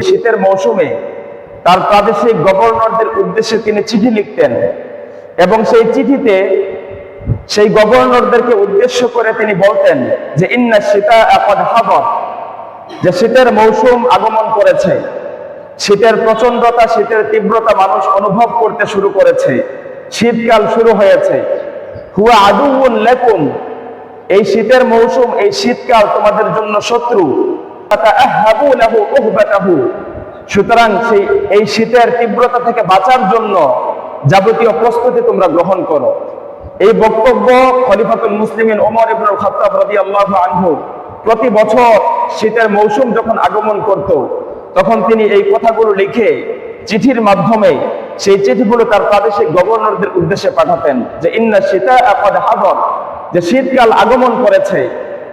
শীতের মৌসুমে তার প্রাদেশিক গভর্নরদের উদ্দেশ্যে তিনি চিঠি লিখতেন এবং সেই চিঠিতে সেই গভর্নরদেরকে উদ্দেশ্য করে তিনি বলতেন যে ইন্না শীতা কদ হাদর, যে শীতের মৌসুম আগমন করেছে, শীতের প্রচন্ডতা, শীতের তীব্রতা মানুষ অনুভব করতে শুরু করেছে, শীতকাল শুরু হয়েছে। হুয়া আদুউন লাকুম, এই শীতের মৌসুম, এই শীতকাল তোমাদের জন্য শত্রু। ফাতাআহাবু লাহু উহবাতাহু, সুতরাং এই শীতের তীব্রতা থেকে বাঁচার জন্য যাবতীয় প্রস্তুতি তোমরা গ্রহণ করো। এই বক্তব্য খলিফাতুল মুসলিমিন ওমর ইবনুল খাত্তাব রাদিয়াল্লাহু আনহু প্রতি বছর শীতের মৌসুম যখন আগমন করত তখন তিনি এই কথাগুলো লিখে চিঠির মাধ্যমে সেই চিঠিগুলো তার প্রাদেশিক গভর্নরদের উদ্দেশ্যে পাঠাতেন যে ইন্না শীতা কদ হাদর, যে শীতকাল আগমন করেছে।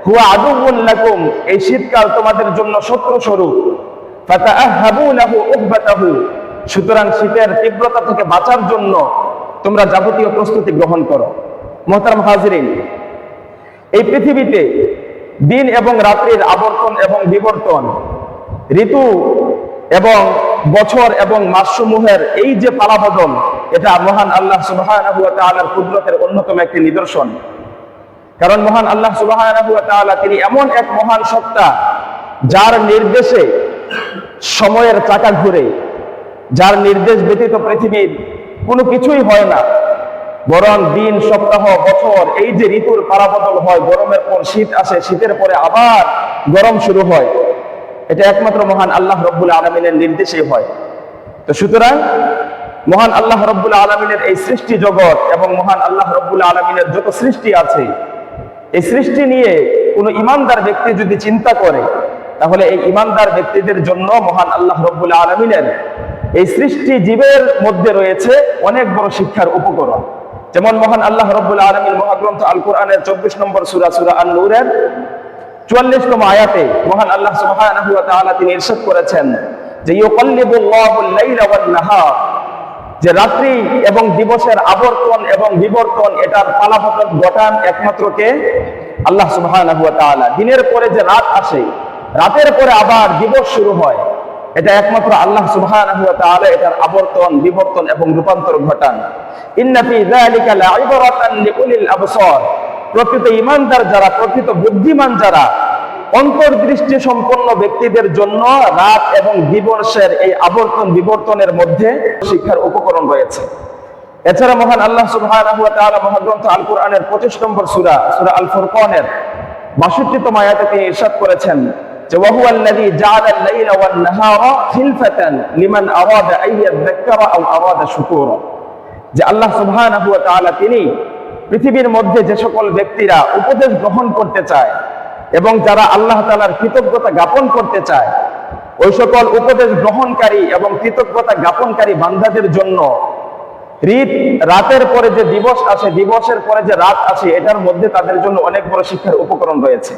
হুয়া আদুউন লাকুম, এই শীতকাল তোমাদের জন্য শত্রু স্বরূপ। ফাতাআহাবু লাহু উহবাতাহু, সুতরাং শীতের তীব্রতা থেকে বাঁচার জন্য তোমরা যাবতীয় প্রস্তুতি গ্রহণ করো। মুহতারাম হাজিরিন, এই পৃথিবীতে দিন এবং রাত্রির আবর্তন এবং বিবর্তন, ঋতু এবং বছর এবং মাসসমূহের এই যে পালাবদল, এটা মহান আল্লাহ সুবহানাহু ওয়া তাআলার কুদরতের অন্যতম একটি নিদর্শন। কারণ মহান আল্লাহ সুবহানাহু ওয়া তাআলা তিনি এমন এক মহান সত্তা যার নির্দেশে সময়ের চাকা ঘুরে, যার নির্দেশ ব্যতীত পৃথিবীর কোনো কিছুই হয় না, বরং দিন, সপ্তাহ, বছর, এই যে ঋতুর পালাবদল হয়, গরমের পর শীত আসে, শীতের পরে আবার গরম শুরু হয়, এটা একমাত্র মহান আল্লাহ রব্বুল আলামিনের নির্দেশেই হয়। তো সুতরাং মহান আল্লাহ রব্বুল আলামিনের এই সৃষ্টি জগৎ এবং মহান আল্লাহ রব্বুল আলামিনের যত সৃষ্টি আছে, এই সৃষ্টি নিয়ে কোনো ইমানদার ব্যক্তি যদি চিন্তা করে, তাহলে এই ইমানদার ব্যক্তিদের জন্য মহান আল্লাহ রব্বুল আলামিনের এই সৃষ্টি জীবের মধ্যে রয়েছে অনেক বড় শিক্ষার উপকরণ। যেমন মহান আল্লাহ রব্বুল আলামিন মহাগ্রন্থ আল কোরআনের 24 নম্বর সূরা, সূরা আন-নূরের 44তম আয়াতে মহান আল্লাহ সুবহানাহু ওয়া তাআলা তিনি ইরশাদ করেছেন যে ইউকাল্লিবুল্লাহুল লাইলা ওয়ান নাহার, যে রাত্রি এবং দিবসের আবর্তন এবং বিবর্তন, এটার পালাবদল ঘটান একমাত্র কে? আল্লাহ সুবহানাহু ওয়া তাআলা। দিনের পরে যে রাত আসে, রাতের পরে আবার দিবস শুরু হয়, এটা একমাত্র আল্লাহ সুবহানাহু ওয়া তাআলা এটার আবর্তন, বিবর্তন এবং রূপান্তর ঘটান। ইন্না ফি যালিকা লাইবরাতান লিউলিল আবসার, প্রকৃত ঈমানদার যারা, প্রকৃত বুদ্ধিমান যারা, অন্তর্দৃষ্টি সম্পন্ন ব্যক্তিদের জন্য রাত এবং দিবসের এই আবর্তন বিবর্তনের মধ্যে শিক্ষার উপকরণ রয়েছে। এছাড়া মহান আল্লাহ সুবহানাহু ওয়া তাআলা মহাগ্রন্থ আল কোরআনের 25 নম্বর সূরা, সূরা আল ফুরকানের 62তম আয়াতে তিনি ইরশাদ করেছেন যে ওয়াহুয়াল্লাযী জাআলাল লাইলা ওয়ান নাহারা খিলফাতান লিমান আরাদা আইয়াযাক্কারা আও আরাদা শুকুরা, যে আল্লাহ সুবহানাহু ওয়া তাআলা তিনি পৃথিবীর মধ্যে যে সকল ব্যক্তিরা উপদেশ গ্রহণ করতে চায় এবং যারা আল্লাহ তাআলার কৃতজ্ঞতা জ্ঞাপন করতে চায়, ওই সকল উপদেশ গ্রহণকারী এবং কৃতজ্ঞতা জ্ঞাপনকারী বান্দাদের জন্য রাতের পরে যে দিবস আসে, দিবসের পরে যে রাত আসে, এটার মধ্যে তাদের জন্য অনেক বড় শিক্ষার উপকরণ রয়েছে।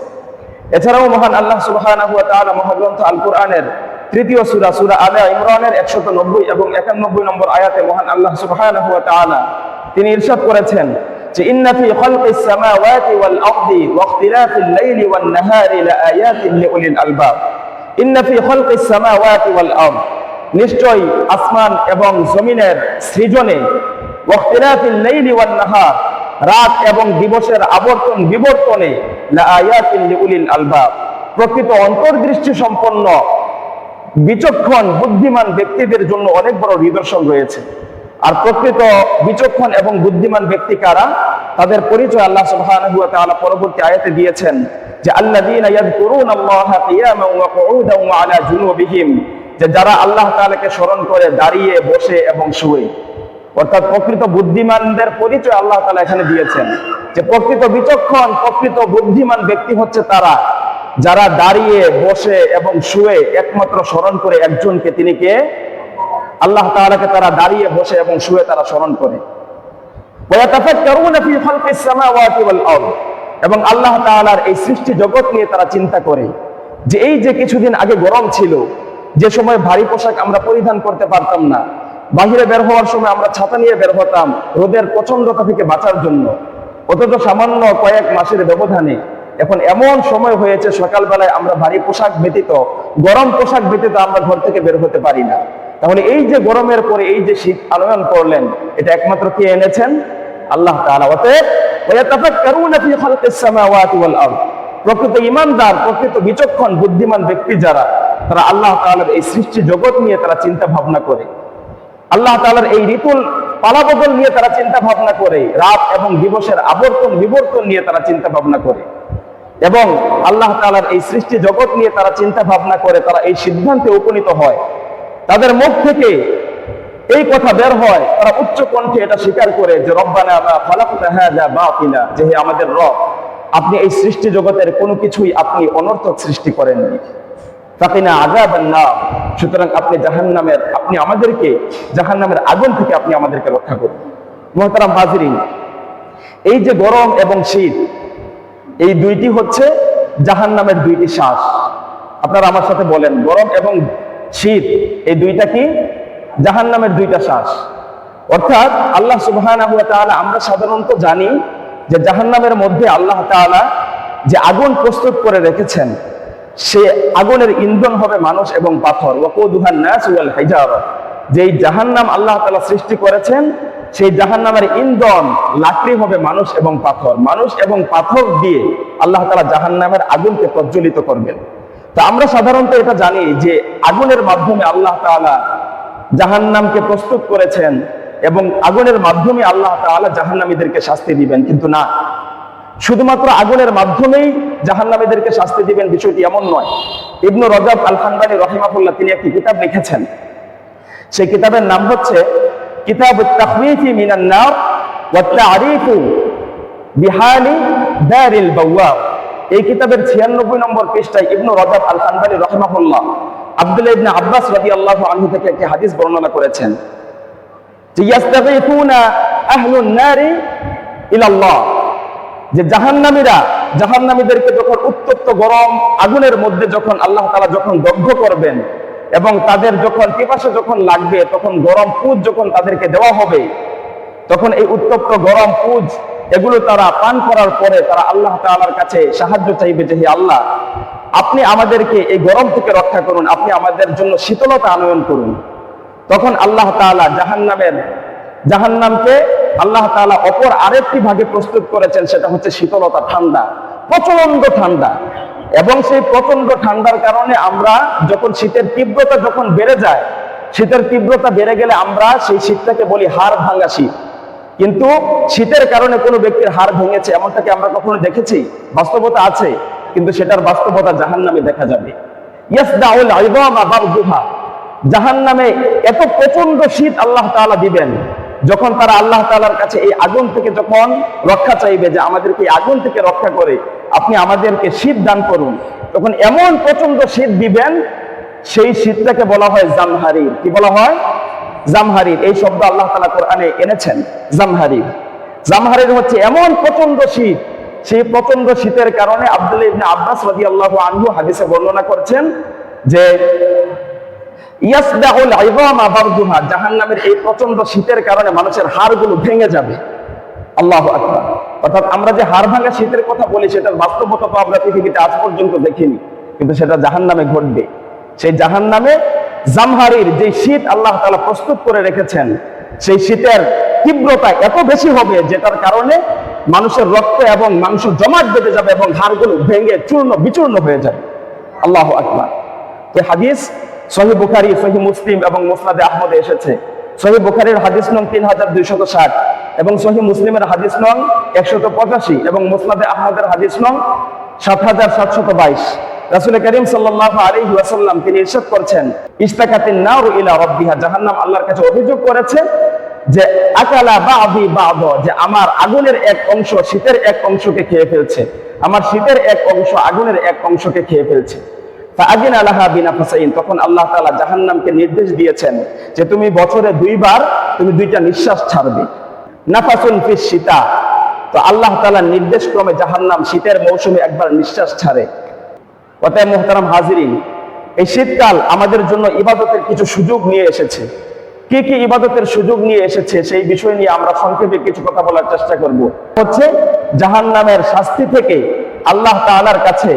এছাড়াও মহান আল্লাহ সুবহানাহু ওয়া তাআলা মহাগ্রন্থ আল কোরআনের 3য় সূরা, সূরা আলে ইমরানের 190 এবং 91 নম্বর আয়াতে মহান আল্লাহ সুবহানাহু ওয়া তাআলা তিনি ইরশাদ করেছেন যে ইন্না ফি খালকিস সামাওয়াতি ওয়াল আরদি ওয়া ইখতিলাফিল লাইলি ওয়ান নাহারি লাআয়াতিন লিউলিল আলবাব। ইন্না ফি খালকিস সামাওয়াতি ওয়াল আরদ, নিশ্চয়ই আসমান এবং জমিনের সৃজনে, ওয়া ইখতিলাফিল লাইলি ওয়ান নাহার, রাত এবং দিবসের আবর্তন বিবর্তনে, লাআয়াতিন লিউলিল আলবাব, প্রকৃত অন্তর্দৃষ্টি সম্পন্ন বিচক্ষণ বুদ্ধিমান ব্যক্তিদের জন্য অনেক বড় নিদর্শন রয়েছে। আর প্রকৃত বিচক্ষণ এবং বুদ্ধিমান ব্যক্তি কারা, তাদের পরিচয় আল্লাহ সুবহানাহু ওয়া তাআলা পরবর্তী আয়াতে দিয়েছেন যে আল্লাযীনা ইয়াযকুরুনাল্লাহা কিয়ামান ওয়া কুউদান ওয়া আলা জুনুবিহিম, যে যারা আল্লাহ তাআলাকে স্মরণ করে দাঁড়িয়ে, বসে এবং শুয়ে। অর্থাৎ প্রকৃত বুদ্ধিমানদের পরিচয় আল্লাহ তাআলা এখানে দিয়েছেন যে প্রকৃত বিচক্ষণ, প্রকৃত বুদ্ধিমান ব্যক্তি হচ্ছে তারা যারা দাঁড়িয়ে, বসে এবং শুয়ে একমাত্র স্মরণ করে একজনকে, তিনি কে? আল্লাহ তাআলাকে তারা দাঁড়িয়ে, বসে এবং শুয়ে তারা স্মরণ করে। ওয়াতাফাক্কারুনা ফি খালকিস সামাওয়াতি ওয়াল আরদ, এবং আল্লাহ তাআলার এই সৃষ্টি জগৎ নিয়ে তারা চিন্তা করে যে এই যে কিছুদিন আগে গরম ছিল, যে সময় ভারী পোশাক আমরা পরিধান করতে পারতাম না, বাহিরে বের হওয়ার সময় আমরা ছাতা নিয়ে বের হতাম রোদের প্রচন্ডতা থেকে বাঁচার জন্য, অথচ সামান্য কয়েক মাসের ব্যবধানে এখন এমন সময় হয়েছে সকালবেলায় আমরা ভারী পোশাক ব্যতীত, গরম পোশাক ব্যতীত আমরা ঘর থেকে বের হতে পারি না। তাহলে এই যে গরমের পরে এই যে শীত আনয়ন করলেন, এটা একমাত্র কে এনেছেন? আল্লাহ তাআলা। অতএব ওয়ায়াতাফাক্কারুনা ফি খালকিস সামাওয়াতি ওয়াল আরদ, প্রকৃত ঈমানদার, প্রকৃত বিচক্ষণ বুদ্ধিমান ব্যক্তি যারা, তারা আল্লাহ তাআলার এই সৃষ্টি জগৎ নিয়ে তারা চিন্তা ভাবনা করে, আল্লাহ তাআলার এই ঋতুর পালাবদল নিয়ে তারা চিন্তা ভাবনা করে, রাত এবং দিবসের আবর্তন বিবর্তন নিয়ে তারা চিন্তা ভাবনা করে, এবং আল্লাহ তাআলার এই সৃষ্টি জগৎ নিয়ে তারা চিন্তা ভাবনা করে, তারা এই সিদ্ধান্তে উপনীত হয়। তাদের মুখ থেকে এই কথা বের হয়, তারা উচ্চ কণ্ঠে এটা স্বীকার করে যে রব্বানা মা খালাকতা হাযা বাতিলা, যে হে আমাদের রব, আপনি এই সৃষ্টি জগতের কোনো কিছুই আপনি অনর্থক সৃষ্টি করেননি। ফাকিনা আযাবান নার, সুতরাং আপনি আমাদেরকে জাহান্নামের আগুন থেকে আপনি আমাদেরকে রক্ষা করুন। মুহতারাম হাজিরিন, এই যে গরম এবং শীত, এই দুইটি হচ্ছে জাহান্নামের দুইটি শ্বাস। আপনারা আমার সাথে বলেন, গরম এবং শীত এই দুইটা কি? জাহান্নামের দুইটা শ্বাস। অর্থাৎ আল্লাহ সুবহানাহু ওয়া তাআলা, আমরা সাধারণত জানি যে জাহান্নামের মধ্যে আল্লাহ তাআলা যে আগুন প্রস্তুত করে রেখেছেন, সে আগুনের ইন্ধন হবে মানুষ এবং পাথর। ওয়াকুদুহান নাস ওয়াল হিজারা, যেই জাহান্নাম আল্লাহ তাআলা সৃষ্টি করেছেন, সেই জাহান্নামের ইন্ধন লাকড়ি হবে মানুষ এবং পাথর। মানুষ এবং পাথর দিয়ে আল্লাহ তাআলা জাহান্নামের আগুনকে প্রজ্বলিত করবেন। তো আমরা সাধারণত এটা জানি যে আগুনের মাধ্যমে আল্লাহ তাআলা জাহান্নামকে প্রস্তুত করেছেন এবং আগুনের মাধ্যমে আল্লাহ তাআলা জাহান্নামীদেরকে শাস্তি দিবেন। কিন্তু না, শুধুমাত্র আগুনের মাধ্যমেই জাহান্নামীদেরকে শাস্তি দিবেন বিষয়টি এমন নয়। ইবনু রজব আল হানবালী রাহিমাহুল্লাহ, তিনি একটি কিতাব লিখেছেন, সেই কিতাবের নাম হচ্ছে কিতাবুত তাখওয়ীফি মিনান নার ওয়া তা'রিফু বিহালি দারিল বাওয়াব। এই কিতাবের 96 নম্বর পৃষ্ঠায় ইবনু রজব আল হানবালী রাহিমাহুল্লাহ আব্দুল্লাহ ইবনে আব্বাস রাদিয়াল্লাহু আনহু থেকে একটি হাদিস বর্ণনা করেছেন যে ইয়াস্তাগীফুনা আহলুন নারি ইলাল্লাহ, যে জাহান্নামীদেরকে যখন উত্তপ্ত গরম আগুনের মধ্যে যখন আল্লাহ তাআলা যখন দগ্ধ করবেন এবং তাদের যখন পিপাসা যখন লাগবে, তখন গরম পুঁজ যখন তাদেরকে দেওয়া হবে, তখন এই উত্তপ্ত গরম পুঁজ এগুলো তারা পান করার পরে তারা আল্লাহ তাআলার কাছে সাহায্য চাইবে যে হে আল্লাহ, আপনি আমাদেরকে এই গরম থেকে রক্ষা করুন, আপনি আমাদের জন্য শীতলতা আনয়ন করুন। তখন আল্লাহ তাআলা জাহান্নামকে আল্লাহ তাআলা অপর আরেকটি ভাগে প্রস্তুত করেছেন, সেটা হচ্ছে শীতলতা, ঠান্ডা, প্রচন্ড ঠান্ডা। এবং সেই প্রচন্ড ঠান্ডার কারণে আমরা যখন শীতের তীব্রতা যখন বেড়ে যায়, শীতের তীব্রতা বেড়ে গেলে আমরা সেই শীতটাকে বলি হাড় ভাঙা শীত। কিন্তু শীতের কারণে কোনো ব্যক্তির হাড় ভেঙেছে এমনটাকে আমরা কখনো দেখেছি? বাস্তবতা আছে, কিন্তু সেটার বাস্তবতা জাহান্নামে দেখা যাবে। ইয়াসদাউল আযামা বারদুহা, জাহান্নামে এত প্রচন্ড শীত আল্লাহ তাআলা দিবেন, যখন তারা আল্লাহ তাআলার কাছে এই আগুন থেকে যখন রক্ষা চাইবে যে আমাদেরকে এই আগুন থেকে রক্ষা করে আপনি আমাদেরকে শীত দান করুন, তখন এমন প্রচন্ড শীত দিবেন, সেই শীতটাকে বলা হয় জামহারির। কি বলা হয়? জামহারির। এই শব্দ আল্লাহ তাআলা কোরআনে এনেছেন, জামহারির হচ্ছে এমন প্রচন্ড শীত। সেই প্রচন্ড শীতের কারণে আব্দুল্লাহ ইবনে আব্বাস রাদিয়াল্লাহু আনহু হাদিসে বর্ণনা করছেন যে ইয়াসদাউল আযামা বারদুহা, জাহান্নামের এই প্রচন্ড শীতের কারণে মানুষের হাড়গুলো ভেঙে যাবে। আল্লাহু আকবার। অর্থাৎ আমরা যে হাড় ভাঙা শীতের কথা বলি, সেটার বাস্তবতা তো আমরা পৃথিবীতে আজ পর্যন্ত দেখিনি, কিন্তু সেটা জাহান্নামে ঘটবে। সেই জাহান্নামে জামহারির যে শীত আল্লাহ তাআলা প্রস্তুত করে রেখেছেন, সেই শীতের তীব্রতা এত বেশি হবে যেটার কারণে মানুষের রক্ত এবং মাংস জমাট বেঁধে যাবে এবং হাড়গুলো ভেঙে চূর্ণ বিচূর্ণ হয়ে যাবে। আল্লাহু আকবার। তো হাদিস সহিহ বুখারী, সহিহ মুসলিম এবং মুসনাদে আহমদে এসেছে। সহিহ বুখারীর হাদিস নং 3260 এবং সহিহ মুসলিমের হাদিস নং 185 এবং মুসনাদে আহমদের হাদিস নং 7722। রাসূল করিম সাল্লাল্লাহু আলাইহি ওয়াসাল্লাম তিনি ইরশাদ করেছেন, ইশতাকাতিন নারু ইলা রাব্বিহা, জাহান্নাম আল্লাহর কাছে অভিযোগ করেছে যে আকালা বা'দি বা'দ, যে আমার আগুনের এক অংশ শীতের এক অংশকে খেয়ে ফেলছে, আমার শীতের এক অংশ আগুনের এক অংশকে খেয়ে ফেলছে। ফাআযিনা লাহা বিনাফসাইন, তখন আল্লাহ তাআলা জাহান্নামকে নির্দেশ দিয়েছেন যে তুমি বছরে দুইবার তুমি দুইটা নিঃশ্বাস ছাড়বে। নাফাসুন ফিস শীতা, তো আল্লাহ তাআলার নির্দেশ ক্রমে জাহান্নাম শীতের মৌসুমে একবার নিঃশ্বাস ছাড়ে। অতএব মুহতারাম হাজিরিন, এই শীতকাল আমাদের জন্য ইবাদতের কিছু সুযোগ নিয়ে এসেছে। কি কি ইবাদতের সুযোগ নিয়ে এসেছে সেই বিষয় নিয়ে আমরা সংক্ষেপে কিছু কথা বলার চেষ্টা করব। হচ্ছে জাহান্নামের শাস্তি থেকে আল্লাহ তাআলার কাছে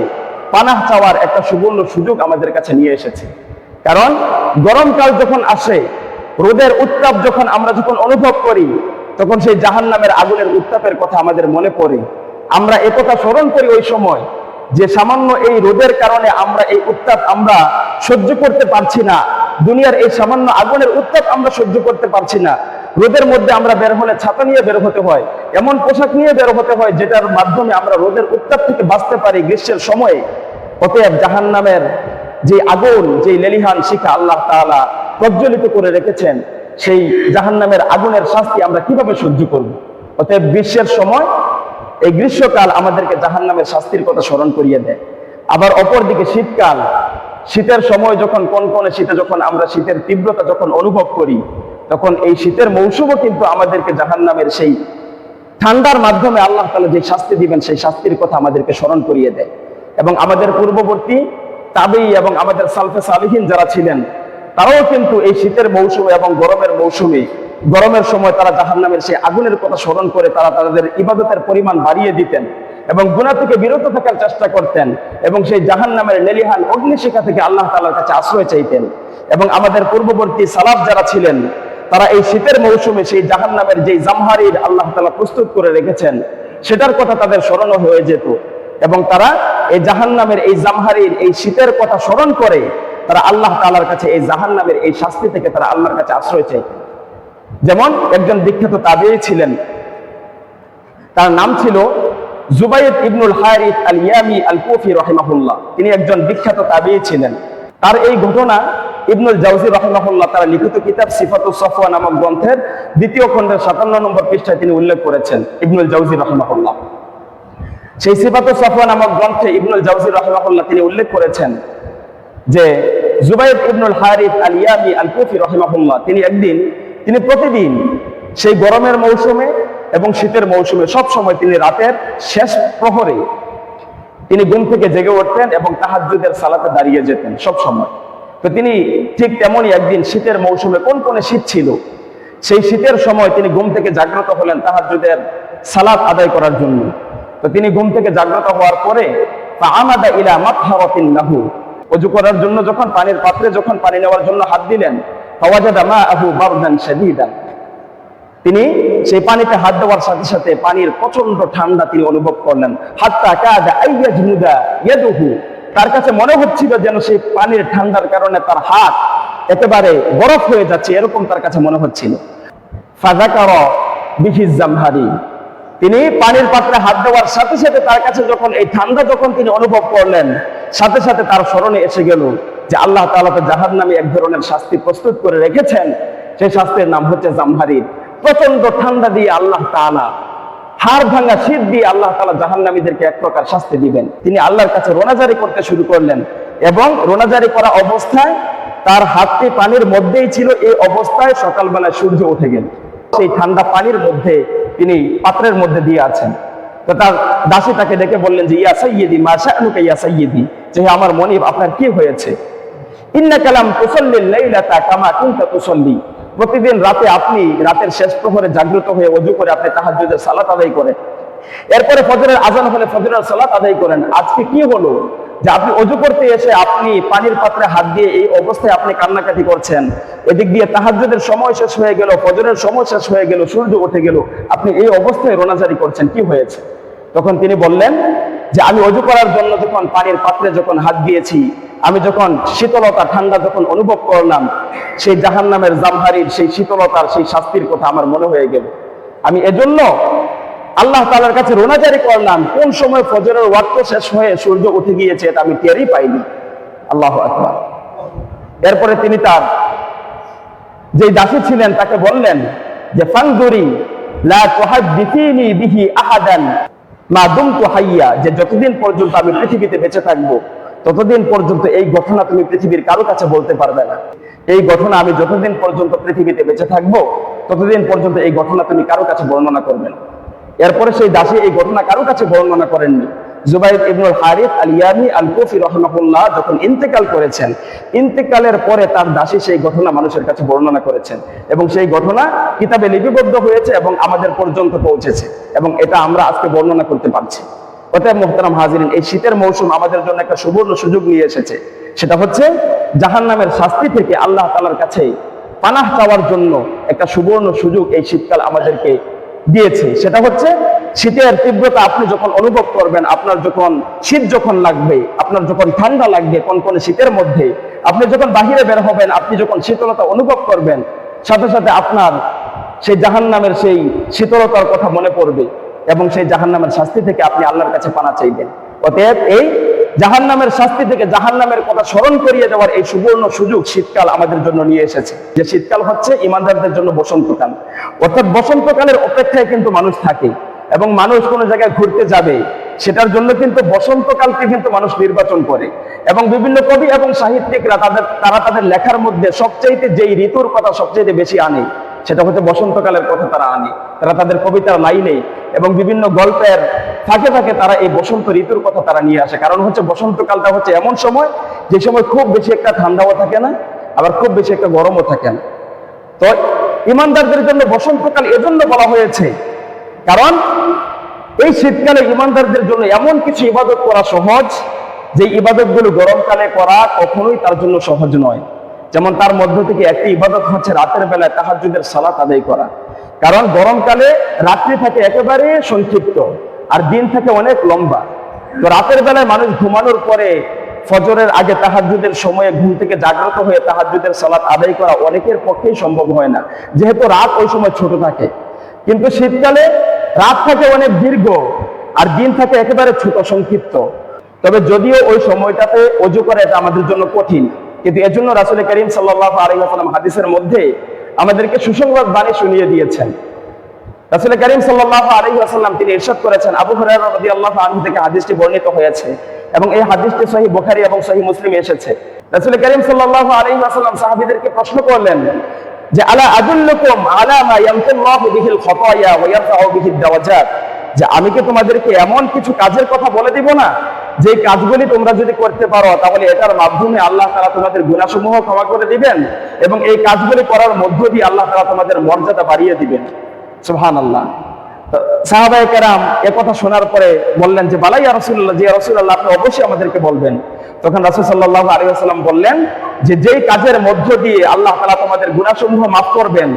পানাহ চাওয়ার একটা সুবর্ণ সুযোগ আমাদের কাছে নিয়ে এসেছে। কারণ গরমকাল যখন আসে, রোদের উত্তাপ যখন আমরা অনুভব করি, তখন সেই জাহান্নামের আগুনের উত্তাপের কথা আমাদের মনে পড়ে। আমরা একথা স্মরণ করি ওই সময় যে সামান্য এই রোদের কারণে আমরা এই উত্তাপ আমরা সহ্য করতে পারছি না, দুনিয়ার এই সামান্য আগুনের উত্তাপ আমরা সহ্য করতে পারছি না। রোদের মধ্যে আমরা বের হলে ছাতা নিয়ে বের হতে হয়, এমন পোশাক নিয়ে বের হতে হয় যেটার মাধ্যমে আমরা রোদের উত্তাপ থেকে বাঁচতে পারি গ্রীষ্মের সময়ে। অতএব জাহান্নামের যে আগুন, যে লেলিহান শিখা আল্লাহ তাআলা প্রজ্বলিত করে রেখেছেন, সেই জাহান্নামের আগুনের শাস্তি আমরা কিভাবে সহ্য করব? অতএব গ্রীষ্মের সময়, এই গ্রীষ্মকাল আমাদেরকে জাহান্নামের শাস্তির কথা স্মরণ করিয়ে দেয়। আবার অপরদিকে শীতকাল, শীতের সময় যখন কনকনে শীতে যখন আমরা শীতের তীব্রতা যখন অনুভব করি, তখন এই শীতের মৌসুমও কিন্তু আমাদেরকে জাহান্নামের সেই ঠান্ডার মাধ্যমে আল্লাহ তাআলা যে শাস্তি দিবেন, সেই শাস্তির কথা আমাদেরকে স্মরণ করিয়ে দেয়। এবং আমাদের পূর্ববর্তী তাবেঈ এবং আমাদের সালফে সালিহিন যারা ছিলেন, তারাও কিন্তু এই শীতের মৌসুমে এবং গরমের মৌসুমে, গরমের সময় তারা জাহান্নামের সেই আগুনের কথা স্মরণ করে তারা তাদের ইবাদতের পরিমাণ বাড়িয়ে দিতেন এবং গুনাহ থেকে বিরত থাকার চেষ্টা করতেন এবং সেই জাহান্নামের লেলিহান অগ্নিশিখা থেকে আল্লাহ তাআলার কাছে আশ্রয় চাইতেন। এবং আমাদের পূর্ববর্তী সালাফ যারা ছিলেন, তারা এই শীতের মৌসুমে সেই জাহান্নামের যেই জামহারির আল্লাহ তাআলা প্রস্তুত করে রেখেছেন, সেটার কথা তাদের স্মরণ হয়ে যেত এবং তারা এই জাহান্নামের এই জামহারির এই শীতের কথা স্মরণ করে তারা আল্লাহ তাআলার কাছে এই জাহান্নামের এই শাস্তি থেকে তারা আল্লাহর কাছে আশ্রয় চাইতেন। যেমন একজন বিখ্যাত তাবেঈ ছিলেন, তার নাম ছিল জুবাইর ইবনুল হারিস আল ইয়ামি আল কুফি রাহিমাহুল্লাহ। তিনি একজন বিখ্যাত তাবেঈ ছিলেন। তার এই ঘটনা ইবনুল জাওজি রাহিমাহুল্লাহ তার লিখিত কিতাব সিফাতুস সাফওয়া নামক গ্রন্থের 2য় খণ্ডের 57 নম্বর পৃষ্ঠায় তিনি উল্লেখ করেছেন। ইবনুল জাওজি রাহিমাহুল্লাহ সেই সিফাতুস সাফওয়া নামক গ্রন্থে ইবনুল জাওজি রাহিমাহুল্লাহ তিনি উল্লেখ করেছেন যে জুবাইর ইবনুল হারিস আল ইয়ামি আল কুফি রাহিমাহুল্লাহ তিনি প্রতিদিন সেই গরমের মৌসুমে এবং শীতের মৌসুমে সব সময় তিনি রাতের শেষ প্রহরে তিনি ঘুম থেকে জেগে উঠতেন এবং তাহাজ্জুদের সালাতে দাঁড়িয়ে যেতেন সব সময়। তো তিনি ঠিক তেমনই একদিন শীতের মৌসুমে কোন শীত ছিল, সেই শীতের সময় তিনি ঘুম থেকে জাগ্রত হলেন তাহাজ্জুদের সালাত আদায় করার জন্য। তো তিনি ঘুম থেকে জাগ্রত হওয়ার পরে ফাআমাদা ইলা মাতহারাতিন লাহু, ওযু করার জন্য যখন পানির পাত্রে যখন পানি নেওয়ার জন্য হাত দিলেন, ফাওয়াজাদা মাআহু বারদান শাদীদান, তিনি সেই পানিতে হাত দেওয়ার সাথে সাথে পানির প্রচন্ড ঠান্ডা তিনি অনুভব করলেন। হাত্তা কাদা আইয়াজমুদা ইয়াদুহু, তার কাছে মনে হচ্ছিল যেন সেই পানির ঠান্ডার কারণে তার হাত একেবারে বরফ হয়ে যাচ্ছে, এরকম তার কাছে মনে হচ্ছিল। ফাযাকারা বিহি জামহারি, তিনি পানির পাত্রে হাত দেওয়ার সাথে সাথে তার কাছে যখন এই ঠান্ডা যখন তিনি অনুভব করলেন, সাথে সাথে তার স্মরণে এসে গেল যে আল্লাহ তাআলা তো জাহান্নামে এক ধরনের শাস্তি প্রস্তুত করে রেখেছেন, সেই শাস্তির নাম হচ্ছে জামহারির। প্রচন্ড ঠান্ডা দিয়ে আল্লাহ তাআলা, হাড় ভাঙা শীত দিয়ে আল্লাহ তাআলা জাহান্নামীদেরকে এক প্রকার শাস্তি দিবেন। তিনি আল্লাহর কাছে রোনাজারি করতে শুরু করলেন এবং রোনাজারি করা অবস্থায় তার হাতটি পানির মধ্যেই ছিল। এই অবস্থায় সকালবেলা সূর্য উঠে গেল, সেই ঠান্ডা পানির মধ্যে তিনি পাত্রের মধ্যে দিয়ে আছেন। তো তার দাসী তাকে ডেকে বললেন যে ইয়া সাইয়্যিদি মা শা'নুকা ইয়া সাইয়্যিদি, যে আমার মনিব আপনার কি হয়েছে? ইন্নাকা লাম তুসাল্লিল লাইলাতা কামা কুনতা তুসাল্লি, প্রতিদিন রাতে আপনি রাতের শেষ প্রহরে জাগ্রত হয়ে ওযু করে আপনি তাহাজ্জুদের সালাত আদায় করেন, এরপরে ফজরের আযান হলে ফজরের সালাত আদায় করেন। আজকে কি হলো যে আপনি ওযু করতে এসে আপনি পানির পাত্রে হাত দিয়ে এই অবস্থায় আপনি কান্নাকাটি করছেন? এদিক দিয়ে তাহাজ্জুদের সময় শেষ হয়ে গেল, ফজরের সময় শেষ হয়ে গেল, সূর্য উঠে গেল, আপনি এই অবস্থায় রোনাজারি করছেন, কি হয়েছে? তখন তিনি বললেন যে আমি ওযু করার জন্য যখন পানির পাত্রে যখন হাত দিয়েছি, আমি যখন শীতলতা ঠান্ডা যখন অনুভব করলাম, সেই জাহান্নামের জামহারির সেই শীতলতার সেই শাস্তির কথা আমার মনে হয়ে গেল। আমি এজন্য আল্লাহ তাআলার কাছে রোনাজারি করলাম। কোন সময় ফজরের ওয়াক্ত শেষ হয়ে সূর্য উঠে গিয়েছে এটা আমি টেরই পাইনি। আল্লাহু আকবার। এরপরে তিনি তার যে দাসী ছিলেন তাকে বললেন যে ফানজুরি লা তুহাদ্দিসিনি বিহি আহাদান মা দুমতু হাইয়া, যে যতদিন পর্যন্ত আমি পৃথিবীতে বেঁচে থাকবো ততদিন পর্যন্ত এই ঘটনা তুমি পৃথিবীর কারো কাছে বলতে পারবে না। এই ঘটনা আমি যতদিন পর্যন্ত পৃথিবীতে বেঁচে থাকবো ততদিন পর্যন্ত এই ঘটনা তুমি কারো কাছে বর্ণনা করবে না। এরপরে সেই দাসী এই ঘটনা কারো কাছে বর্ণনা করেননি। জুবাইর ইবনুল হারিস আল ইয়ামি আল কুফি রাহিমাহুল্লাহ যখন ইন্তেকাল করেছেন, ইন্তেকালের পরে তার দাসী সেই ঘটনা মানুষের কাছে বর্ণনা করেছেন এবং সেই ঘটনা কিতাবে লিপিবদ্ধ হয়েছে এবং আমাদের পর্যন্ত পৌঁছেছে এবং এটা আমরা আজকে বর্ণনা করতে পারছি। অতএব মুহতারাম হাজিরিন, এই শীতের মৌসুম আমাদের জন্য একটা সুবর্ণ সুযোগ নিয়ে এসেছে। সেটা হচ্ছে জাহান্নামের শাস্তি থেকে আল্লাহ তাআলার কাছে পানাহ চাওয়ার জন্য একটা সুবর্ণ সুযোগ এই শীতকাল আমাদেরকে দিয়েছে। সেটা হচ্ছে শীতের তীব্রতা আপনি যখন অনুভব করবেন, আপনার যখন শীত যখন লাগবে, আপনার যখন ঠান্ডা লাগবে কনকনে শীতের মধ্যে, আপনি যখন বাহিরে বের হবেন, আপনি যখন শীতলতা অনুভব করবেন, সাথে সাথে আপনার সেই জাহান্নামের সেই শীতলতার কথা মনে পড়বে এবং সেই জাহান্নামের শাস্তি থেকে আপনি আল্লাহর কাছে পানা চাইবেন। অতএব এই জাহান্নামের শাস্তি থেকে জাহান্নামের কথা স্মরণ করিয়ে দেওয়ার এই সুবর্ণ সুযোগ শীতকাল আমাদের জন্য নিয়ে এসেছে। যে শীতকাল হচ্ছে ইমানদারদের জন্য বসন্তকাল। অর্থাৎ বসন্তকালের অপেক্ষায় কিন্তু মানুষ থাকে এবং মানুষ কোনো জায়গায় ঘুরতে যাবে, সেটার জন্য কিন্তু বসন্তকালকে কিন্তু মানুষ নির্বাচন করে। এবং বিভিন্ন কবি এবং সাহিত্যিকরা তারা তাদের লেখার মধ্যে সবচাইতে যেই ঋতুর কথা সবচাইতে বেশি আনে, সেটা হচ্ছে বসন্তকালের কথা তারা আনে। তারা তাদের কবিতার লাইনে এবং বিভিন্ন গল্পের ফাঁকে ফাঁকে তারা এই বসন্ত ঋতুর কথা তারা নিয়ে আসে। কারণ হচ্ছে বসন্তকালটা হচ্ছে এমন সময় যে সময় খুব বেশি একটা ঠান্ডাও থাকে না, আবার খুব বেশি একটা গরমও থাকে না। তো ইমানদারদের জন্য বসন্তকাল এজন্য বলা হয়েছে, কারণ এই শীতকালে ইমানদারদের জন্য এমন কিছু ইবাদত করা সহজ, যে ইবাদতগুলো গরমকালে করা কখনোই তার জন্য সহজ নয়। যেমন তার মধ্য থেকে একটি ইবাদত হচ্ছে রাতের বেলায় তাহাজ্জুদের সালাত আদায় করা। কারণ গরমকালে রাত্রি থাকে একেবারে সংক্ষিপ্ত আর দিন থাকে অনেক লম্বা। তো রাতের বেলায় মানুষ ঘুমানোর পরে ফজরের আগে তাহাজ্জুদের সময়ে ঘুম থেকে জাগ্রত হয়ে তাহাজ্জুদের সালাত আদায় করা অনেকের পক্ষেই সম্ভব হয় না, যেহেতু রাত ওই সময় ছোট থাকে। কিন্তু শীতকালে রাত থাকে অনেক দীর্ঘ আর দিন থাকে একেবারে ছোট সংক্ষিপ্ত। তবে যদিও ওই সময়টাতে ওযু করা এটা আমাদের জন্য কঠিন, কিন্তু এজন্য রাসূল করিম সাল্লাল্লাহু আলাইহি ওয়াসাল্লাম হাদিসের মধ্যে আমাদেরকে সুসংবাদ বাণী শুনিয়ে দিয়েছেন। রাসূল করিম সাল্লাল্লাহু আলাইহি ওয়াসাল্লাম তিনি ইরশাদ করেছেন, আবু হুরায়রা রাদিয়াল্লাহু আনহু থেকে হাদিসটি বর্ণিত হয়েছে এবং এই হাদিসটি সহিহ বুখারী এবং সহিহ মুসলিমে এসেছে। রাসূল করিম সাল্লাল্লাহু আলাইহি ওয়াসাল্লাম সাহাবীদেরকে প্রশ্ন করলেন যে, আলা আদুল্লুকুম আলা মা ইয়ামতুল্লাহু বিহিল খাতায়া ওয়া ইয়ারফাউ বিহিদ দাওয়াজাত, যে আমি কি তোমাদেরকে এমন কিছু কাজের কথা বলে দিব না, যে কাজগুলি তোমরা যদি করতে পারো তাহলে এটার মাধ্যমে আল্লাহ তাআলা তোমাদের গুনাহসমূহ ক্ষমা করে দিবেন এবং এই কাজগুলি করার মধ্য দিয়ে আল্লাহ তাআলা তোমাদের মর্যাদা বাড়িয়ে দিবেন। সুবহানাল্লাহ। সাহাবায়ে কেরাম এই কথা শোনার পরে বললেন যে, বালা ইয়া রাসূলুল্লাহ, যে রাসূলুল্লাহ আপনি অবশ্যই আমাদেরকে বলবেন। তখন রাসূল সাল্লাল্লাহু আলাইহি ওয়াসাল্লাম বললেন যে, যেই কাজের মধ্য দিয়ে আল্লাহ তাআলা তোমাদের গুনাহসমূহ মাফ করবেন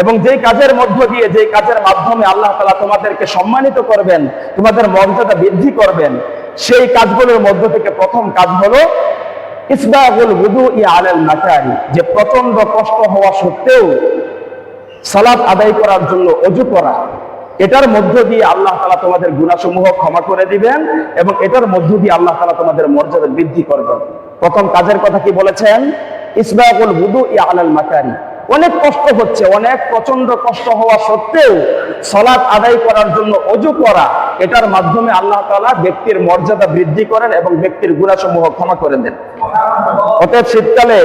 এবং যেই কাজের মধ্য দিয়ে, যেই কাজের মাধ্যমে আল্লাহ তাআলা তোমাদেরকে সম্মানিত করবেন, তোমাদের মর্যাদা বৃদ্ধি করবেন, সেই কাজগুলোর মধ্য থেকে প্রথম কাজ হলো ইসবাগুল wudu'i আলাল মাকারি, যে প্রচন্ড কষ্ট হওয়া সত্ত্বেও সালাত আদায় করার জন্য ওযু করা। এটার মধ্য দিয়ে আল্লাহ তাআলা তোমাদের গুনাহসমূহ ক্ষমা করে দিবেন এবং এটার মধ্য দিয়ে আল্লাহ তাআলা তোমাদের মর্যাদা বৃদ্ধি করবেন। প্রথম কাজের কথা কি বলেছেন? ইসবাগুল wudu'i আলাল মাকারি। অনেক কষ্ট হচ্ছে, অনেক প্রচন্ড কষ্ট হওয়া সত্ত্বেও সালাত আদায় করার জন্য ওযু করা, এটার মাধ্যমে আল্লাহ তাআলা ব্যক্তির মর্যাদা বৃদ্ধি করেন এবং ব্যক্তির গুনাহসমূহ ক্ষমা করে দেন। অতএব শীতকালে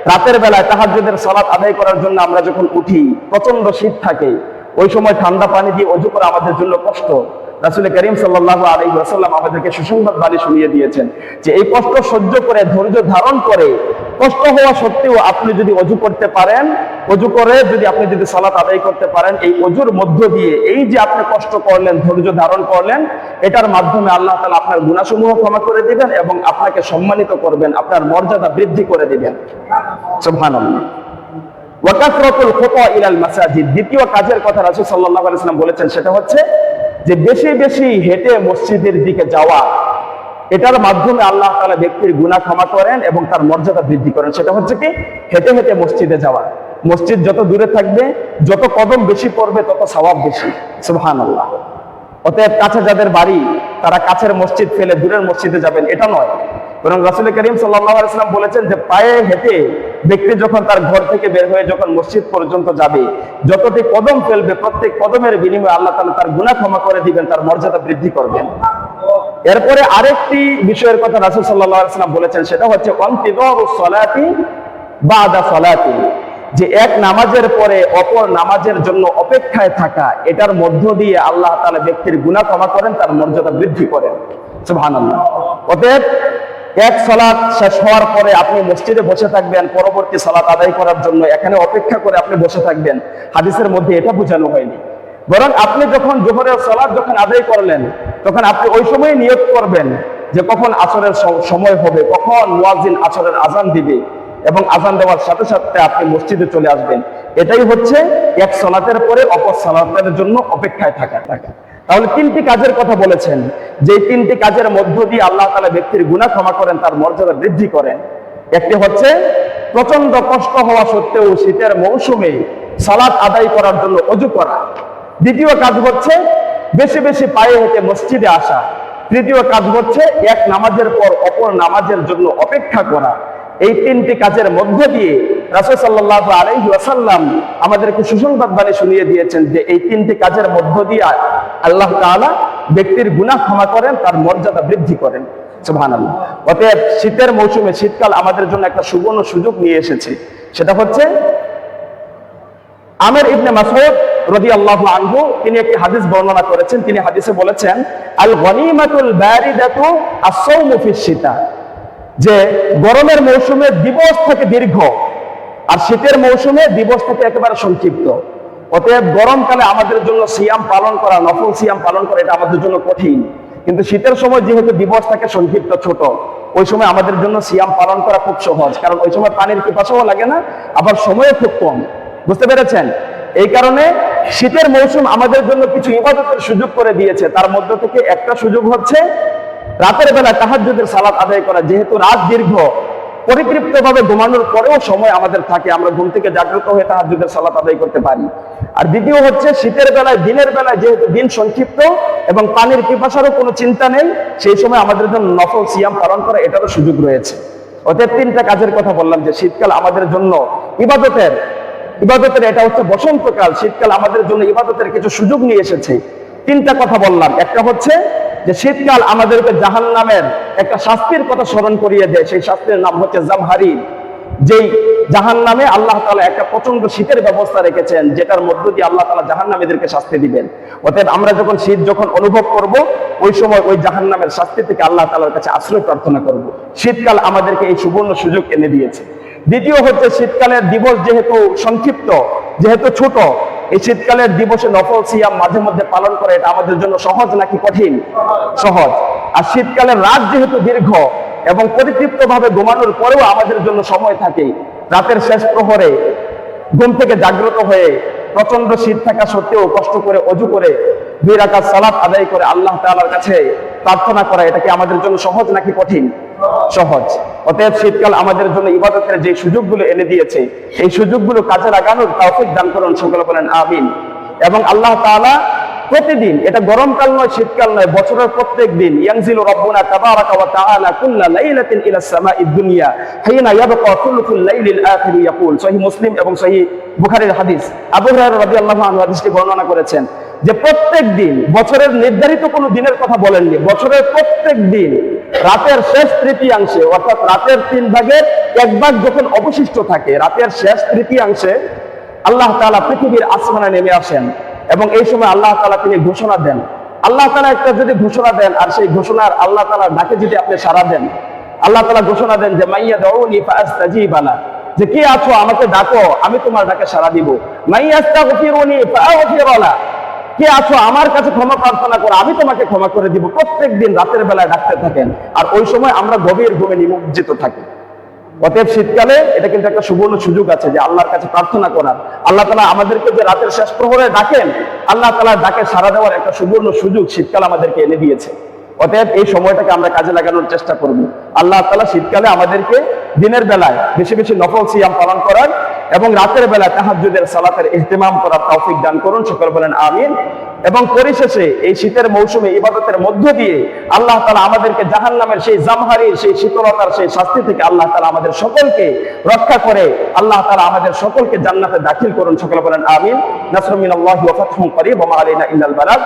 রাতের বেলায় তাহাজ্জুদের সালাত আদায় করার জন্য আমরা যখন উঠি, প্রচন্ড শীত থাকে, ওই সময় ঠান্ডা পানি দিয়ে ওযু করা আমাদের জন্য কষ্ট। রাসূল করিম সাল্লাল্লাহু আলাইহি ওয়াসাল্লাম আমাদেরকে সুসংবাদ বাণী শুনিয়ে দিয়েছেন যে, এই কষ্ট সহ্য করে, ধৈর্য ধারণ করে, কষ্ট হওয়া সত্ত্বেও আপনি যদি ওযু করতে পারেন, ওযু করে যদি আপনি যদি সালাত আদায় করতে পারেন, এই ওযুর মধ্য দিয়ে এই যে আপনি কষ্ট করলেন, ধৈর্য ধারণ করলেন, এটার মাধ্যমে আল্লাহ তাআলা আপনার গুনাহসমূহ ক্ষমা করে দিবেন এবং আপনাকে সম্মানিত করবেন, আপনার মর্যাদা বৃদ্ধি করে দিবেন। সুবহানাল্লাহ। ওয়া কাসরাতুল খুতা ইলাল মাসাজিদ, দ্বিতীয় কাজের কথা রাসূল সাল্লাল্লাহু আলাইহি ওয়াসাল্লাম বলেছেন, সেটা হচ্ছে যে বেশি বেশি হেঁটে মসজিদের দিকে যাওয়া। এটার মাধ্যমে আল্লাহ তাআলা ব্যক্তির গুনাহ ক্ষমা করেন এবং তার মর্যাদা বৃদ্ধি করেন। সেটা হচ্ছে কি? হেঁটে হেঁটে মসজিদে যাওয়া। মসজিদ যত দূরে থাকবে, যত কদম বেশি পড়বে, তত সওয়াব বেশি। সুবহানাল্লাহ। অতএব কাছে যাদের বাড়ি, তারা কাছের মসজিদ ফেলে দূরের মসজিদে যাবেন, এটা নয়। বরং রাসূল করিম সাল্লাল্লাহু আলাইহি ওয়াসাল্লাম বলেছেন যে, পায়ে হেঁটে ব্যক্তি যখন তার ঘর থেকে বের হয়ে যখন মসজিদ পর্যন্ত যাবে, যতটি কদম ফেলবে, প্রত্যেক কদমের বিনিময়ে আল্লাহ তাআলা তার গুনাহ ক্ষমা করে দিবেন, তার মর্যাদা বৃদ্ধি করবেন। এরপরে আরেকটি বিষয়ের কথা রাসূল সাল্লাল্লাহু আলাইহি ওয়াসাল্লাম বলেছেন, সেটা হচ্ছে ইনতিযারুস সালাতি বাদা সালাতি, যে এক নামাজের পরে অপর নামাজের জন্য অপেক্ষায় থাকা। এটার মধ্য দিয়ে আল্লাহ তাআলা ব্যক্তির গুনাহ ক্ষমা করেন, তার মর্যাদা বৃদ্ধি করেন। সুবহানাল্লাহ। অতএব এক সালাত শেষ হওয়ার পরে আপনি মসজিদে বসে থাকবেন পরবর্তী সালাত আদায় করার জন্য, এখানে অপেক্ষা করে আপনি বসে থাকবেন, হাদিসের মধ্যে এটা বোঝানো হয়নি। বরং আপনি যখন জোহরের সালাত যখন আদায় করলেন, তখন আপনি ওই সময় নিয়ত করবেন যে কখন আসরের সময় হবে, কখন মুয়াজ্জিন আসরের আজান দিবে, এবং আজান দেওয়ার সাথে সাথে আপনি মসজিদে চলে আসবেন। এটাই হচ্ছে এক সালাতের পরে অপর সালাতের জন্য অপেক্ষায় থাকা। তাহলে তিনটি কাজের কথা বলেছেন, যে তিনটি কাজের মধ্য দিয়ে আল্লাহ তাআলা ব্যক্তির গুনাহ ক্ষমা করেন, তার মর্যাদা বৃদ্ধি করেন। একটি হচ্ছে প্রচন্ড কষ্ট হওয়া সত্ত্বেও শীতের মৌসুমে সালাত আদায় করার জন্য ওযু করা। দ্বিতীয় কাজ হচ্ছে বেশি বেশি পায়ে হেঁটে মসজিদে আসা। তৃতীয় কাজ হচ্ছে এক নামাজের পর অপর নামাজের জন্য অপেক্ষা করা। এই তিনটি কাজের মধ্য দিয়ে রাসূল সাল্লাল্লাহু আলাইহি ওয়াসাল্লাম আমাদেরকে সুসংবাদ বাণী শুনিয়ে দিয়েছেন যে এই তিনটি কাজের মধ্য দিয়ে আল্লাহ তাআলা ব্যক্তির গুনাহ ক্ষমা করেন, তার মর্যাদা বৃদ্ধি করেন। সুবহানাল্লাহ। অতএব শীতের মৌসুমে, শীতকাল আমাদের জন্য একটা সুবর্ণ সুযোগ নিয়ে এসেছে। সেটা হচ্ছে আমির ইবনে মাসউদ রাদিয়াল্লাহু আনহু তিনি একটি হাদিস বর্ণনা করেছেন। তিনি হাদিসে বলেছেন, আল গনিমাতুল বারিদাতু আস-সাওমু ফিশ শিতা, যে গরমের মৌসুমে দিবস থাকে দীর্ঘ, আর শীতের মৌসুমে দিবস থাকে একেবারে সংক্ষিপ্ত। অতএব গরমকালে আমাদের জন্য সিয়াম পালন করা, নফল সিয়াম পালন করা, এটা আমাদের জন্য কঠিন। কিন্তু শীতের সময় যেহেতু দিবস থাকে সংক্ষিপ্ত, ছোট, ওই সময় আমাদের জন্য সিয়াম পালন করা খুব সহজ, কারণ ওই সময় পানির পিপাসাও লাগে না, আবার সময়ও খুব কম। বুঝতে পেরেছেন? এই কারণে শীতের মৌসুম আমাদের জন্য কিছু ইবাদতের সুযোগ করে দিয়েছে। তার মধ্য থেকে একটা সুযোগ হচ্ছে রাতের বেলা তাহাজ্জুদের সালাত আদায় করা। যেহেতু রাত দীর্ঘ, পরিতৃপ্ত ভাবে ঘুমানোর পরেও সময় আমাদের থাকে, আমরা ঘুম থেকে জাগ্রত হয়ে তাহাজ্জুদের সালাত আদায় করতে পারি। আর দ্বিতীয় হচ্ছে শীতের বেলায়, দিনের বেলায় যেহেতু দিন সংক্ষিপ্ত এবং পানির পিপাসারও কোনো চিন্তা নেই, সেই সময় আমাদের জন্য নফল সিয়াম পালন করা, এটারও সুযোগ রয়েছে। অতএব তিনটা কাজের কথা বললাম, যে শীতকাল আমাদের জন্য ইবাদতের এটা হচ্ছে বসন্তকাল। শীতকাল আমাদের জন্য ইবাদতের কিছু সুযোগ নিয়ে এসেছে। তিনটা কথা বললাম। একটা হচ্ছে যে শীতকাল আমাদেরকে জাহান্নামের একটা শাস্তির কথা স্মরণ করিয়ে দেয়। সেই শাস্তির নাম হচ্ছে জামহারির। যেই জাহান্নামে আল্লাহ তাআলা একটা প্রচন্ড শীতের ব্যবস্থা রেখেছেন, যেটার মধ্য দিয়ে আল্লাহ তাআলা জাহান্নামীদেরকে শাস্তি দিবেন। অতএব আমরা যখন শীত অনুভব করব, ওই সময় ওই জাহান্নামের শাস্তি থেকে আল্লাহ তাআলার কাছে আশ্রয় প্রার্থনা করব। শীতকাল আমাদেরকে এই সুবর্ণ সুযোগ এনে দিয়েছে। দ্বিতীয় হচ্ছে শীতকালের দিবস যেহেতু সংক্ষিপ্ত, যেহেতু ছোট, এই শীতকালের দিবসে নফল সিয়াম মাঝে মধ্যে পালন করে, এটা আমাদের জন্য সহজ নাকি কঠিন? সহজ। আর শীতকালের রাত যেহেতু দীর্ঘ এবং পরিতৃপ্ত ভাবে ঘুমানোর পরেও আমাদের জন্য সময় থাকে, রাতের শেষ প্রহরে ঘুম থেকে জাগ্রত হয়ে প্রচন্ড শীত থাকা সত্ত্বেও কষ্ট করে ওযু করে 2 রাকাত সালাত আদায় করে আল্লাহ তাআলার কাছে প্রার্থনা করা, এটা কি আমাদের জন্য সহজ নাকি কঠিন? সহজ। অতএব শীতকাল আমাদের জন্য ইবাদতের যে সুযোগগুলো এনে দিয়েছে, এই সুযোগগুলো কাজে লাগানোর তৌফিক দান করুন, সকলে বলেন আমিন। এবং আল্লাহ তাআলা প্রতিদিন, এটা গরমকাল নয়, শীতকাল নয়, বছরের প্রত্যেক দিন, ইয়ানজিলু রাব্বুনা তাবারাকা ওয়া তাআলা কুল্লা লাইলাতিন ইলা সামাঈদ দুনিয়া হিনা ইয়াবকা সুলুসুল লাইলিল আখির ইয়াকুল। সহিহ মুসলিম এবং সহিহ বুখারীর হাদিস। আবু হুরায়রা রাদিয়াল্লাহু আনহু হাদিসটি বর্ণনা করেছেন যে প্রত্যেক দিন, বছরের নির্ধারিত কোনো দিনের কথা বলেননি, বছরের প্রত্যেক দিন রাতের শেষ তৃতীয়াংশে, অর্থাৎ রাতের 3 ভাগের 1 ভাগ যখন অবশিষ্ট থাকে, রাতের শেষ তৃতীয়াংশে আল্লাহ তাআলা পৃথিবীর আসমানে নেমে আসেন, এবং এই সময় আল্লাহ তাআলা তিনি ঘোষণা দেন। আল্লাহ তাআলা একটা যদি ঘোষণা দেন, আর সেই ঘোষণার আল্লাহ তাআলার ডাকে যদি আপনি সাড়া দেন, আল্লাহ তাআলা ঘোষণা দেন যে মাইয়া দাউনি ফাআস্তাজিব লা, যে কে আছো আমাকে ডাকো, আমি তোমার ডাকে সাড়া দিব। মাইয়াস্তাগফিরুনি ফাআগফির লা, কে আছো আমার কাছে ক্ষমা প্রার্থনা করো, আমি তোমাকে ক্ষমা করে দিব। প্রত্যেক দিন রাতের বেলায় ডাকতে থাকেন, আর ওই সময় আমরা গভীর ঘুমে নিমজ্জিত থাকি। অতএব শীতকালে এটা কিন্তু একটা সুবর্ণ সুযোগ আছে যে আল্লাহর কাছে প্রার্থনা করার। আল্লাহ তাআলা আমাদেরকে যে রাতের শেষ প্রহরে ডাকেন, আল্লাহ তাআলার ডাকে সাড়া দেওয়ার একটা সুবর্ণ সুযোগ শীতকাল আমাদেরকে এনে দিয়েছে। অতএব এই সময়টাকে আমরা কাজে লাগানোর চেষ্টা করব। আল্লাহ তাআলা শীতকালে আমাদেরকে দিনের বেলায় বেশি বেশি নফল সিয়াম পালন করার এবং রাতের বেলায় তাহাজ্জুদের সালাতের ইহতিমাম করার তৌফিক দান করুন, সকলে বলেন আমিন। এবং পরিশেষে এই শীতের মৌসুমে ইবাদতের মধ্য দিয়ে আল্লাহ তাআলা আমাদেরকে জাহান্নামের সেই জামহারির, সেই শীতলতার, সেই শাস্তি থেকে আল্লাহ তাআলা আমাদের সকলকে রক্ষা করে আল্লাহ তাআলা আমাদের সকলকে জান্নাতে দাখিল করুন, সকলে বলেন আমিন। নাসরুম মিনাল্লাহি ওয়া ফাতহুন করিব ওয়া মা আলাইনা ইল্লাল বালাগ।